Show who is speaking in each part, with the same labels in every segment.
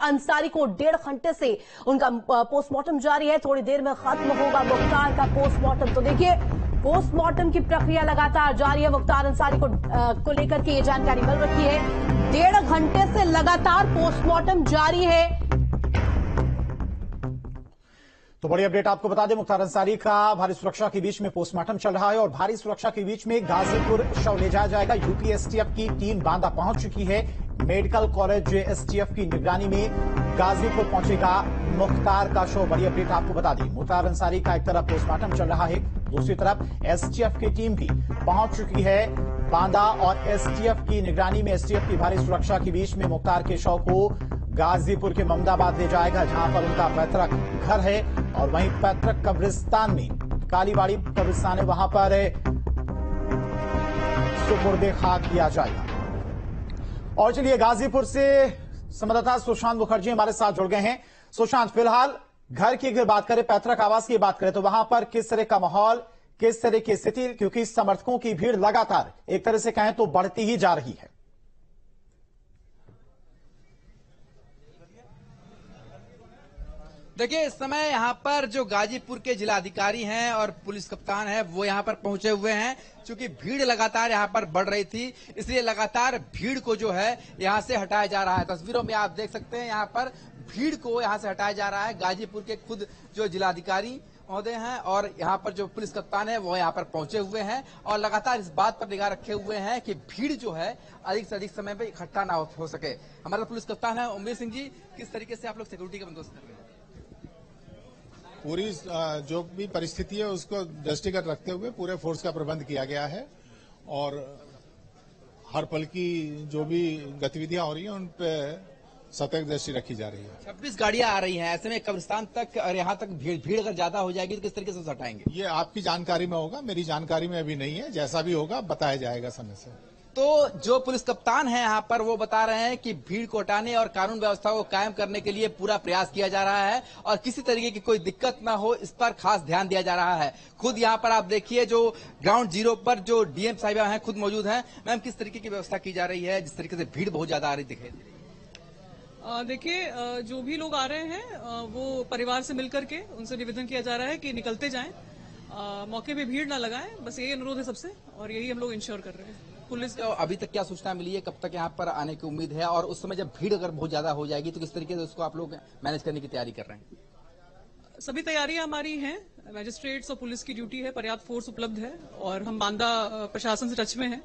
Speaker 1: अंसारी को 1.5 घंटे से उनका पोस्टमार्टम जारी है। थोड़ी देर में खत्म होगा मुख्तार का पोस्टमार्टम। तो देखिए, पोस्टमार्टम की प्रक्रिया लगातार जारी है। मुख्तार अंसारी को लेकर के ये जानकारी मिल रही है। 1.5 घंटे से लगातार पोस्टमार्टम जारी है।
Speaker 2: तो बड़ी अपडेट आपको बता दें, मुख्तार अंसारी का भारी सुरक्षा के बीच में पोस्टमार्टम चल रहा है और भारी सुरक्षा के बीच में गाजीपुर शव ले जाया जाएगा। यूपी एसटीएफ की टीम बांदा पहुंच चुकी है। मेडिकल कॉलेज एसटीएफ की निगरानी में गाजीपुर पहुंचेगा मुख्तार का शव। बड़ी अपडेट आपको बता दें, मुख्तार अंसारी का एक तरफ पोस्टमार्टम चल रहा है, दूसरी तरफ एसटीएफ की टीम भी पहुंच चुकी है बांदा और एसटीएफ की निगरानी में एसटीएफ की भारी सुरक्षा के बीच में मुख्तार के शव को गाजीपुर के ममदाबाद ले जाएगा, जहां पर उनका पैतृक घर है और वहीं पैतृक कब्रिस्तान में कालीबाड़ी कब्रिस्तान है, वहां पर सुपुर्दे खाक किया जाएगा। और चलिए, गाजीपुर से संवाददाता सुशांत मुखर्जी हमारे साथ जुड़ गए हैं। सुशांत, फिलहाल घर की अगर बात करें, पैतृक आवास की बात करें, तो वहां पर किस तरह का माहौल, किस तरह की स्थिति, क्योंकि समर्थकों की भीड़ लगातार एक तरह से कहें तो बढ़ती ही जा रही है।
Speaker 3: देखिए, इस समय यहाँ पर जो गाजीपुर के जिलाधिकारी हैं और पुलिस कप्तान है वो यहाँ पर पहुंचे हुए हैं। चूंकि भीड़ लगातार यहाँ पर बढ़ रही थी, इसलिए लगातार भीड़ को जो है यहाँ से हटाया जा रहा है। तस्वीरों में आप देख सकते हैं, यहाँ पर भीड़ को यहाँ से हटाया जा रहा है। गाजीपुर के खुद जो जिलाधिकारी महोदय हैं और यहाँ पर जो पुलिस कप्तान है वो यहाँ पर पहुंचे हुए हैं और लगातार इस बात पर निगाह रखे हुए हैं कि भीड़ जो है अधिक से अधिक समय पे इकट्ठा ना हो सके। हमारा पुलिस कप्तान है उमेश सिंह जी, किस तरीके से आप लोग सिक्योरिटी का बंदोबस्त कर रहे हैं?
Speaker 4: पूरी जो भी परिस्थिति है उसको दृष्टिगत रखते हुए पूरे फोर्स का प्रबंध किया गया है और हर पल की जो भी गतिविधियां हो रही हैं उन पे सतर्क दृष्टि रखी जा रही है।
Speaker 3: 26 गाड़ियां आ रही हैं, ऐसे में कब्रिस्तान तक और यहाँ तक भीड़ अगर ज्यादा हो जाएगी तो किस तरीके से हटाएंगे?
Speaker 4: ये आपकी जानकारी में होगा, मेरी जानकारी में अभी नहीं है। जैसा भी होगा बताया जाएगा समय से।
Speaker 3: तो जो पुलिस कप्तान है यहाँ पर वो बता रहे हैं कि भीड़ को हटाने और कानून व्यवस्था को कायम करने के लिए पूरा प्रयास किया जा रहा है और किसी तरीके की कोई दिक्कत ना हो इस पर खास ध्यान दिया जा रहा है। खुद यहाँ पर आप देखिए, जो ग्राउंड जीरो पर जो डीएम साहिबा हैं खुद मौजूद हैं। मैम, किस तरीके की व्यवस्था की जा रही है जिस तरीके से भीड़ बहुत ज्यादा आ रही दिखाई दे रही है?
Speaker 5: देखिए, जो भी लोग आ रहे हैं वो परिवार से मिलकर के उनसे निवेदन किया जा रहा है कि निकलते जाएं, मौके पे भीड़ ना लगाएं। बस यही अनुरोध है सबसे और यही हम लोग इंश्योर कर रहे हैं।
Speaker 3: पुलिस को अभी तक क्या सूचना मिली है, कब तक यहाँ पर आने की उम्मीद है और उस समय जब भीड़ अगर बहुत ज्यादा हो जाएगी तो किस तरीके से उसको आप लोग मैनेज करने की तैयारी कर रहे हैं?
Speaker 5: सभी तैयारियां हमारी हैं। मैजिस्ट्रेट्स और पुलिस की ड्यूटी है, पर्याप्त फोर्स उपलब्ध है और हम बांदा प्रशासन से टच में हैं।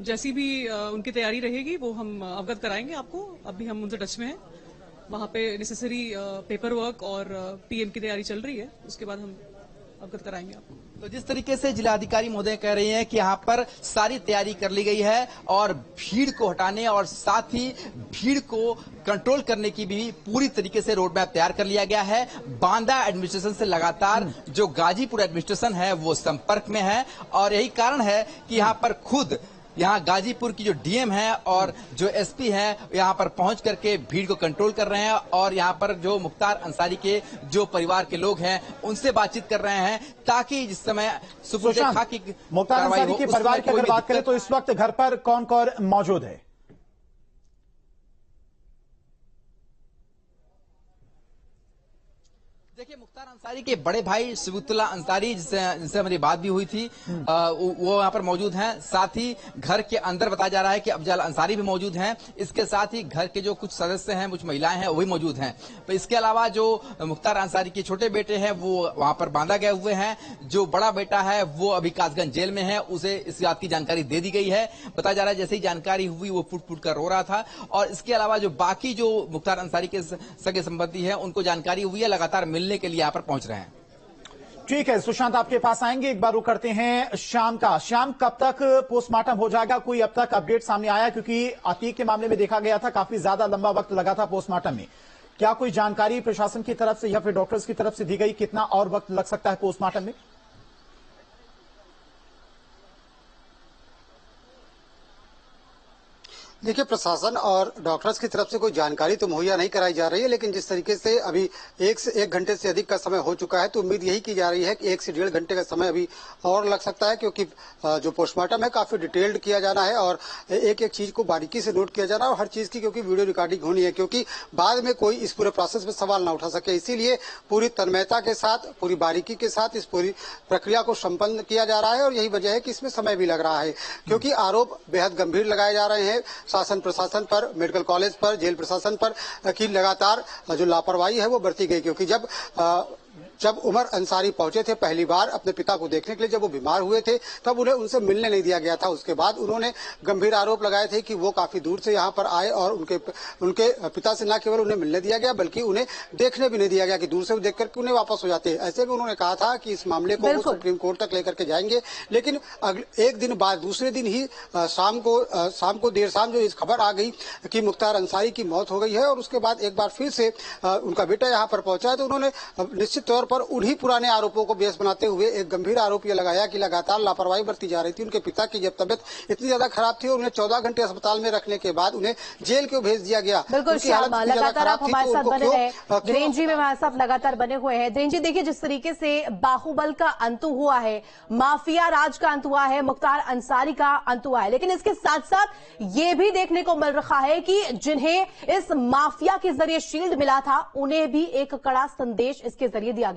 Speaker 5: जैसी भी उनकी तैयारी रहेगी वो हम अवगत कराएंगे आपको। अभी हम उनसे टच में हैं, वहां पे नेसेसरी पेपर वर्क और पीएम की तैयारी चल रही है, उसके बाद हम अवगत कराएंगे आपको।
Speaker 3: तो जिस तरीके से जिलाधिकारी महोदय कह रही हैं कि यहाँ पर सारी तैयारी कर ली गई है और भीड़ को हटाने और साथ ही भीड़ को कंट्रोल करने की भी पूरी तरीके से रोड मैप तैयार कर लिया गया है। बांदा एडमिनिस्ट्रेशन से लगातार जो गाजीपुर एडमिनिस्ट्रेशन है वो संपर्क में है और यही कारण है कि यहाँ पर खुद यहाँ गाजीपुर की जो डीएम है और जो एसपी है यहाँ पर पहुंच करके भीड़ को कंट्रोल कर रहे हैं और यहाँ पर जो मुख्तार अंसारी के जो परिवार के लोग हैं उनसे बातचीत कर रहे हैं ताकि जिस समय
Speaker 2: मुख्तार अंसारी के परिवार की अगर बात करें तो इस वक्त घर पर कौन कौन मौजूद है?
Speaker 3: देखिए, मुख्तार अंसारी के बड़े भाई सिबुतुल्ला अंसारी जिनसे हमारी बात भी हुई थी वो यहाँ पर मौजूद हैं। साथ ही घर के अंदर बताया जा रहा है कि अफजल अंसारी भी मौजूद हैं। इसके साथ ही घर के जो कुछ सदस्य हैं, कुछ महिलाएं हैं, वो भी मौजूद हैं। तो इसके अलावा जो मुख्तार अंसारी के छोटे बेटे हैं वो वहां पर बांधा गए हुए हैं। जो बड़ा बेटा है वो अभी कासगंज जेल में है, उसे इस बात की जानकारी दे दी गई है। बताया जा रहा है जैसे ही जानकारी हुई वो फुट फुट कर रो रहा था और इसके अलावा जो बाकी जो मुख्तार अंसारी के सगे संबंधी है उनको जानकारी हुई है, लगातार मिलने के लिए यहाँ पर पहुंच रहे हैं।
Speaker 2: ठीक है सुशांत, आपके पास आएंगे। एक बार रुक करते हैं शाम का। शाम, कब तक पोस्टमार्टम हो जाएगा? कोई अब तक अपडेट सामने आया? क्योंकि अतीक के मामले में देखा गया था काफी ज्यादा लंबा वक्त लगा था पोस्टमार्टम में। क्या कोई जानकारी प्रशासन की तरफ से या फिर डॉक्टर्स की तरफ से दी गई, कितना और वक्त लग सकता है पोस्टमार्टम में?
Speaker 6: देखिए, प्रशासन और डॉक्टर्स की तरफ से कोई जानकारी तो मुहैया नहीं कराई जा रही है, लेकिन जिस तरीके से अभी 1 घंटे से अधिक का समय हो चुका है, तो उम्मीद यही की जा रही है कि 1 से 1.5 घंटे का समय अभी और लग सकता है, क्योंकि जो पोस्टमार्टम है काफी डिटेल्ड किया जाना है और एक एक चीज को बारीकी से नोट किया जाना है और हर चीज की क्योंकि वीडियो रिकॉर्डिंग होनी है, क्योंकि बाद में कोई इस पूरे प्रोसेस में सवाल न उठा सके। इसीलिए पूरी तन्मयता के साथ, पूरी बारीकी के साथ इस पूरी प्रक्रिया को संपन्न किया जा रहा है और यही वजह है कि इसमें समय भी लग रहा है, क्योंकि आरोप बेहद गंभीर लगाए जा रहे हैं शासन प्रशासन पर, मेडिकल कॉलेज पर, जेल प्रशासन पर की लगातार जो लापरवाही है वो बढ़ती गई। क्योंकि जब उमर अंसारी पहुंचे थे पहली बार अपने पिता को देखने के लिए, जब वो बीमार हुए थे, तब उन्हें उनसे मिलने नहीं दिया गया था। उसके बाद उन्होंने गंभीर आरोप लगाए थे कि वो काफी दूर से यहाँ पर आए और उनके पिता से न केवल उन्हें मिलने दिया गया बल्कि उन्हें देखने भी नहीं दिया गया, कि दूर से देख करके उन्हें वापस हो जाते हैं। ऐसे में उन्होंने कहा था कि इस मामले को वो सुप्रीम कोर्ट तक लेकर के जाएंगे, लेकिन एक दिन बाद दूसरे दिन ही शाम को देर शाम जो इस खबर आ गई कि मुख्तार अंसारी की मौत हो गई है और उसके बाद एक बार फिर से उनका बेटा यहाँ पर पहुंचा है, तो उन्होंने निश्चित तौर पर उन्हीं पुराने आरोपों को बेस बनाते हुए एक गंभीर आरोप यह लगाया कि लगातार लापरवाही बरती जा रही थी। उनके पिता की जब तबियत इतनी ज्यादा खराब थी और उन्हें 14 घंटे अस्पताल में रखने के बाद उन्हें जेल क्यों भेज दिया गया।
Speaker 1: बिल्कुल श्याम, लगातार आप हमारे साथ बने रहे। धीरेन्द्र जी में हमारे साथ लगातार बने हुए हैं। धीरेन्द्र जी, देखिए जिस तरीके से बाहुबल का अंत हुआ है, माफिया राज का अंत हुआ है, मुख्तार अंसारी का अंत हुआ है, लेकिन इसके साथ साथ ये भी देखने को मिल रहा है कि जिन्हें इस माफिया के जरिए शील्ड मिला था उन्हें भी एक कड़ा संदेश इसके जरिए दिया गया।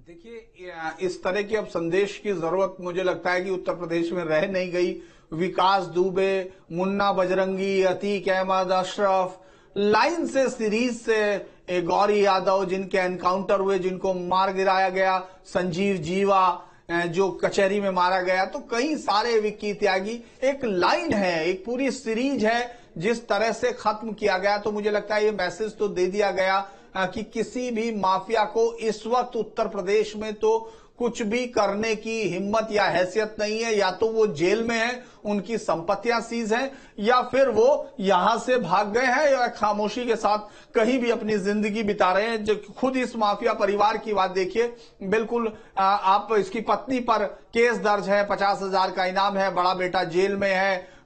Speaker 7: देखिए, इस तरह की अब संदेश की जरूरत मुझे लगता है कि उत्तर प्रदेश में रह नहीं गई। विकास दुबे, मुन्ना बजरंगी, अतीक अहमद, अशरफ, लाइन से सीरीज से गौरी यादव जिनके एनकाउंटर हुए, जिनको मार गिराया गया, संजीव जीवा जो कचहरी में मारा गया, तो कई सारे विक्की त्यागी, एक लाइन है, एक पूरी सीरीज है जिस तरह से खत्म किया गया। तो मुझे लगता है ये मैसेज तो दे दिया गया कि किसी भी माफिया को इस वक्त उत्तर प्रदेश में तो कुछ भी करने की हिम्मत या हैसियत नहीं है। या तो वो जेल में है, उनकी संपत्तियां सीज हैं, या फिर वो यहां से भाग गए हैं या खामोशी के साथ कहीं भी अपनी जिंदगी बिता रहे हैं। जो खुद इस माफिया परिवार की बात देखिए, बिल्कुल आप इसकी पत्नी पर केस दर्ज है, 50,000 का इनाम है, बड़ा बेटा जेल में है,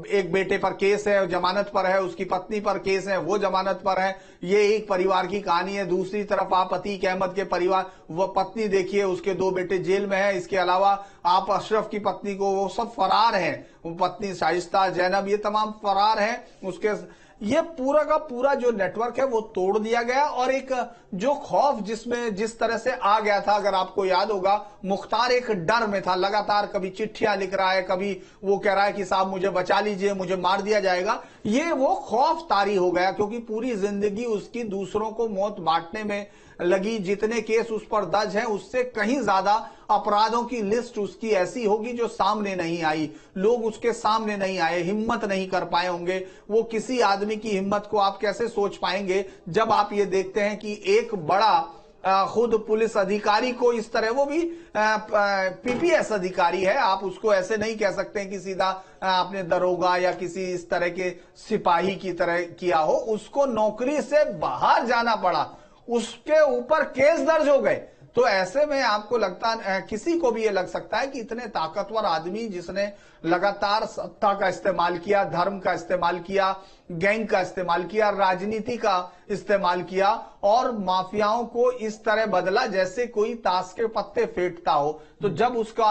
Speaker 7: एक बेटे पर केस है, जमानत पर है, उसकी पत्नी पर केस है, वो जमानत पर है। ये एक परिवार की कहानी है। दूसरी तरफ आप अतीक अहमद के परिवार, वो पत्नी देखिए, उसके 2 बेटे जेल में है। इसके अलावा आप अशरफ की पत्नी को, वो सब फरार हैं, वो पत्नी शाइस्ता, जैनब, ये तमाम फरार हैं। उसके ये पूरा का पूरा जो नेटवर्क है वो तोड़ दिया गया। और एक जो खौफ जिस तरह से आ गया था, अगर आपको याद होगा, मुख्तार एक डर में था, लगातार कभी चिट्ठियां लिख रहा है, कभी वो कह रहा है कि साहब मुझे बचा लीजिए, मुझे मार दिया जाएगा। ये वो खौफ तारी हो गया, क्योंकि पूरी जिंदगी उसकी दूसरों को मौत बांटने में लगी। जितने केस उस पर दर्ज हैं, उससे कहीं ज्यादा अपराधों की लिस्ट उसकी ऐसी होगी जो सामने नहीं आई, लोग उसके सामने नहीं आए, हिम्मत नहीं कर पाए होंगे। वो किसी आदमी की हिम्मत को आप कैसे सोच पाएंगे जब आप ये देखते हैं कि एक बड़ा खुद पुलिस अधिकारी को इस तरह, वो भी पीपीएस अधिकारी है, आप उसको ऐसे नहीं कह सकते कि सीधा आपने दरोगा या किसी इस तरह के सिपाही की तरह किया हो, उसको नौकरी से बाहर जाना पड़ा, उसके ऊपर केस दर्ज हो गए। तो ऐसे में आपको लगता, किसी को भी ये लग सकता है कि इतने ताकतवर आदमी जिसने लगातार सत्ता का इस्तेमाल किया, धर्म का इस्तेमाल किया, गैंग का इस्तेमाल किया, राजनीति का इस्तेमाल किया और माफियाओं को इस तरह बदला जैसे कोई ताश के पत्ते फेंटता हो, तो जब उसका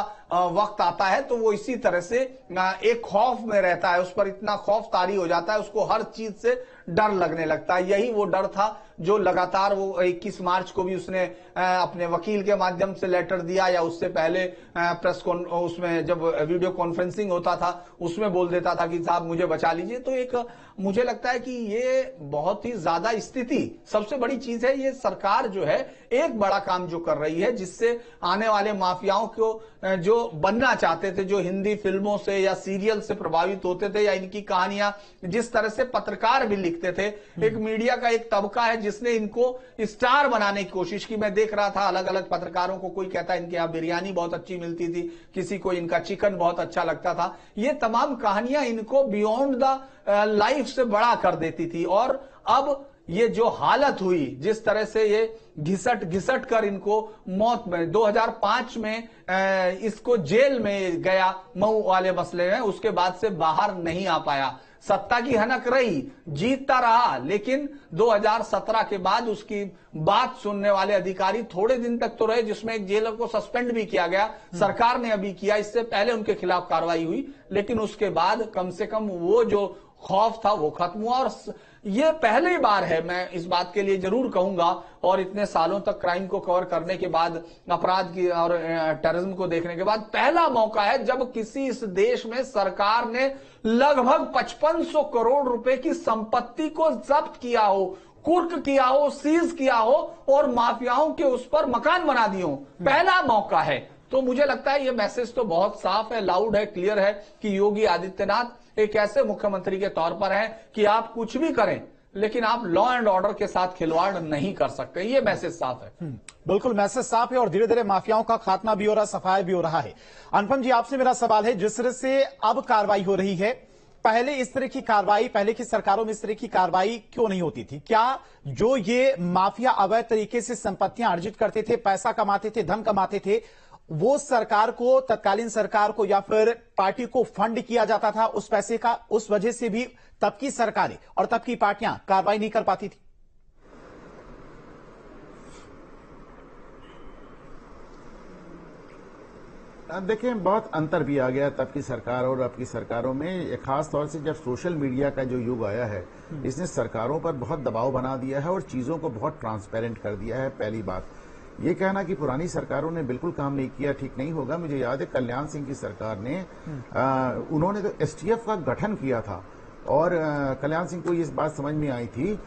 Speaker 7: वक्त आता है तो वो इसी तरह से एक खौफ में रहता है, उस पर इतना खौफ तारी हो जाता है, उसको हर चीज से डर लगने लगता है। यही वो डर था जो लगातार वो 21 मार्च को भी उसने अपने वकील के माध्यम से लेटर दिया, या उससे पहले उसमें जब वीडियो कॉन्फ्रेंसिंग होता था उसमें बोल देता था कि साहब मुझे बचा लीजिए। तो एक मुझे लगता है कि ये बहुत ही ज्यादा स्थिति, सबसे बड़ी चीज है ये सरकार जो है एक बड़ा काम जो कर रही है, जिससे आने वाले माफियाओं को जो बनना चाहते थे, जो हिंदी फिल्मों से या सीरियल से प्रभावित होते थे, या इनकी कहानियां जिस तरह से पत्रकार भी लिखते थे, एक मीडिया का एक तबका है जिसने इनको स्टार बनाने की कोशिश की। मैं देख रहा था अलग अलग पत्रकारों को, कोई कहता है इनके यहाँ बिरयानी बहुत अच्छी मिलती थी, किसी को इनका चिकन बहुत अच्छा लगता था। ये तमाम कहानियां इनको बियॉन्ड द लाइफ से बड़ा कर देती थी। और अब ये जो हालत हुई, जिस तरह से ये घिसट घिसट कर इनको मौत में 2005 में इसको जेल में गया मऊ वाले मसले में, उसके बाद से बाहर नहीं आ पाया। सत्ता की हनक रही, जीतता रहा, लेकिन 2017 के बाद उसकी बात सुनने वाले अधिकारी थोड़े दिन तक तो रहे, जिसमें एक जेलर को सस्पेंड भी किया गया, सरकार ने अभी किया, इससे पहले उनके खिलाफ कार्रवाई हुई, लेकिन उसके बाद कम से कम वो जो खौफ था वो खत्म हुआ। और ये पहली बार है, मैं इस बात के लिए जरूर कहूंगा, और इतने सालों तक क्राइम को कवर करने के बाद, अपराध की और टेररिज्म को देखने के बाद पहला मौका है जब किसी इस देश में सरकार ने लगभग 5500 करोड़ रुपए की संपत्ति को जब्त किया हो, कुर्क किया हो, सीज किया हो और माफियाओं के उस पर मकान बना दिए हो। पहला मौका है। तो मुझे लगता है ये मैसेज तो बहुत साफ है, लाउड है, क्लियर है कि योगी आदित्यनाथ एक ऐसे मुख्यमंत्री के तौर पर हैं कि आप कुछ भी करें लेकिन आप लॉ एंड ऑर्डर के साथ खिलवाड़ नहीं कर सकते। ये मैसेज साफ है।
Speaker 2: बिल्कुल मैसेज साफ है और धीरे धीरे माफियाओं का खात्मा भी हो रहा, सफाई भी हो रहा है। अनुपम जी, आपसे मेरा सवाल है, जिस तरह से अब कार्रवाई हो रही है, पहले इस तरह की कार्रवाई, पहले की सरकारों में इस तरह की कार्रवाई क्यों नहीं होती थी? क्या जो ये माफिया अवैध तरीके से संपत्तियां अर्जित करते थे, पैसा कमाते थे, धन कमाते थे, वो सरकार को, तत्कालीन सरकार को या फिर पार्टी को फंड किया जाता था उस पैसे का, उस वजह से भी तब की सरकारें और तब की पार्टियां कार्रवाई नहीं कर पाती थी?
Speaker 8: देखिए, बहुत अंतर भी आ गया तब की सरकार और अब की सरकारों में। खास तौर से जब सोशल मीडिया का जो युग आया है, इसने सरकारों पर बहुत दबाव बना दिया है और चीजों को बहुत ट्रांसपेरेंट कर दिया है। पहली बात, ये कहना कि पुरानी सरकारों ने बिल्कुल काम नहीं किया, ठीक नहीं होगा। मुझे याद है कल्याण सिंह की सरकार ने उन्होंने तो एसटीएफ का गठन किया था और कल्याण सिंह को इस बात समझ में आई थी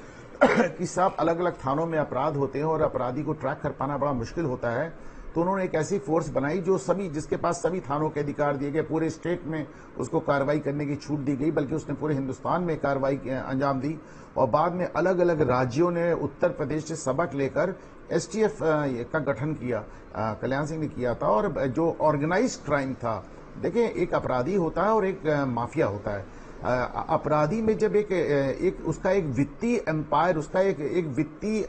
Speaker 8: कि साहब अलग अलग थानों में अपराध होते हैं और अपराधी को ट्रैक कर पाना बड़ा मुश्किल होता है। तो उन्होंने एक ऐसी फोर्स बनाई जो जिसके पास सभी थानों के अधिकार दिए गए, पूरे स्टेट में उसको कार्रवाई करने की छूट दी गई, बल्कि उसने पूरे हिंदुस्तान में कार्रवाई अंजाम दी। और बाद में अलग अलग राज्यों ने उत्तर प्रदेश से सबक लेकर एसटीएफ का गठन किया, कल्याण सिंह ने किया था। और जो ऑर्गेनाइज्ड क्राइम था, देखिए एक अपराधी होता है और एक माफिया होता है। अपराधी में जब एक उसका एक वित्तीय एम्पायर, उसका एक वित्तीय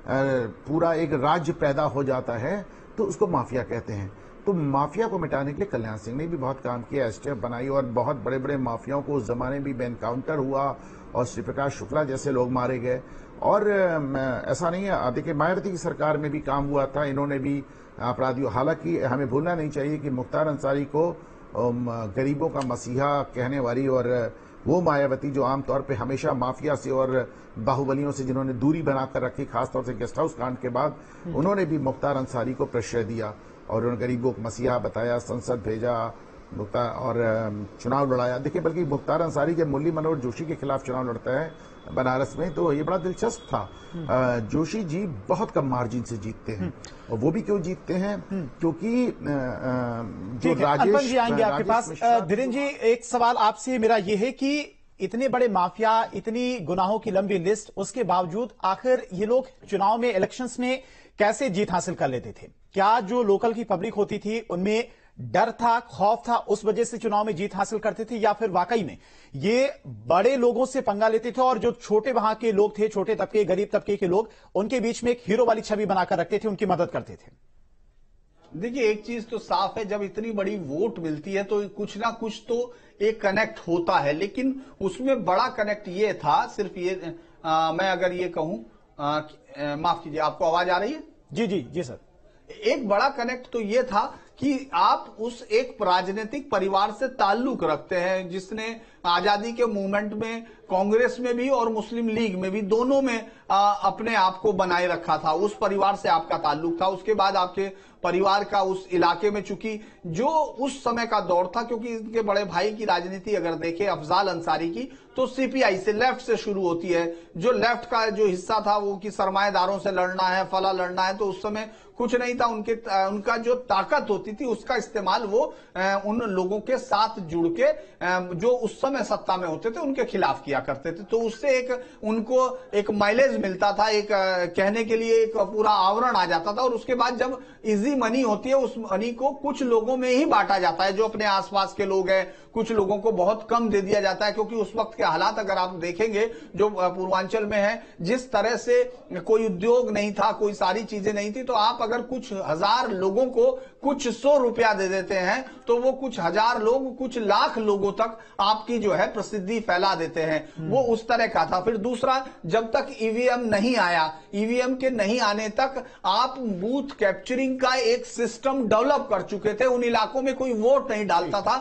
Speaker 8: पूरा एक राज्य पैदा हो जाता है, तो उसको माफिया कहते हैं। तो माफिया को मिटाने के लिए कल्याण सिंह ने भी बहुत काम किया, एसटीएफ बनाई और बहुत बड़े बड़े माफियाओं को उस जमाने में एनकाउंटर हुआ और श्री प्रकाश शुक्ला जैसे लोग मारे गए। और ऐसा नहीं है, देखिए मायावती की सरकार में भी काम हुआ था, इन्होंने भी अपराधियों, हालांकि हमें भूलना नहीं चाहिए कि मुख्तार अंसारी को गरीबों का मसीहा कहने वाली और वो मायावती जो आमतौर पे हमेशा माफिया से और बाहुबलियों से जिन्होंने दूरी बनाकर रखी, खासतौर से गेस्ट हाउस कांड के बाद, उन्होंने भी मुख्तार अंसारी को प्रश्रय दिया और उन्होंने गरीबों को मसीहा बताया, संसद भेजा और चुनाव लड़ाया। देखिए, बल्कि मुख्तार अंसारी जब मुरली मनोहर जोशी के खिलाफ चुनाव लड़ता है बनारस में, तो ये बड़ा दिलचस्प था। जोशी जी बहुत कम मार्जिन से जीतते हैं और वो भी क्यों जीतते हैं? क्योंकि जो
Speaker 2: राजेश जी आएंगे आपके पास। धीरेन्द्र जी, एक सवाल आपसे मेरा ये है कि इतने बड़े माफिया, इतनी गुनाहों की लंबी लिस्ट, उसके बावजूद आखिर ये लोग चुनाव में, इलेक्शंस में कैसे जीत हासिल कर लेते थे? क्या जो लोकल की पब्लिक होती थी उनमें डर था, खौफ था, उस वजह से चुनाव में जीत हासिल करते थे, या फिर वाकई में ये बड़े लोगों से पंगा लेते थे और जो छोटे वहां के लोग थे, छोटे तबके, गरीब तबके के लोग, उनके बीच में एक हीरो वाली छवि बनाकर रखते थे, उनकी मदद करते थे?
Speaker 7: देखिए, एक चीज तो साफ है, जब इतनी बड़ी वोट मिलती है तो कुछ ना कुछ तो एक कनेक्ट होता है, लेकिन उसमें बड़ा कनेक्ट ये था, सिर्फ ये मैं अगर ये कहूं, माफ कीजिए, आपको आवाज आ रही है?
Speaker 2: जी जी जी सर।
Speaker 7: एक बड़ा कनेक्ट तो ये था कि आप उस एक राजनीतिक परिवार से ताल्लुक रखते हैं जिसने आजादी के मूवमेंट में कांग्रेस में भी और मुस्लिम लीग में भी, दोनों में अपने आप को बनाए रखा था। उस परिवार से आपका ताल्लुक था। उसके बाद आपके परिवार का उस इलाके में, चूंकि जो उस समय का दौर था, क्योंकि इनके बड़े भाई की राजनीति अगर देखें अफजाल अंसारी की, तो सीपीआई से, लेफ्ट से शुरू होती है। जो लेफ्ट का जो हिस्सा था वो कि सरमाएदारों से लड़ना है, फला लड़ना है, तो उस समय कुछ नहीं था। उनका जो ताकत होती होती थी उसका इस्तेमाल वो उन लोगों के साथ जुड़ के जो उस समय सत्ता में होते थे उनके खिलाफ किया करते थे। तो उससे उनको एक माइलेज मिलता था, एक कहने के लिए एक पूरा आवरण आ जाता था। और उसके बाद जब इजी मनी होती है, उस मनी को कुछ लोगों में ही बांटा जाता है, जो अपने आसपास के लोग हैं, कुछ लोगों को बहुत कम दे दिया जाता है। क्योंकि उस वक्त के हालात अगर आप देखेंगे जो पूर्वांचल में है, जिस तरह से कोई उद्योग नहीं था, कोई सारी चीजें नहीं थी, तो आप अगर कुछ हजार लोगों को कुछ 100 रुपया दे देते हैं तो वो कुछ हजार लोग कुछ लाख लोगों तक आपकी जो है प्रसिद्धि फैला देते हैं। वो उस तरह का था। फिर दूसरा, जब तक ईवीएम नहीं आया, ईवीएम के नहीं आने तक आप बूथ कैप्चरिंग का एक सिस्टम डेवलप कर चुके थे। उन इलाकों में कोई वोट नहीं डालता था।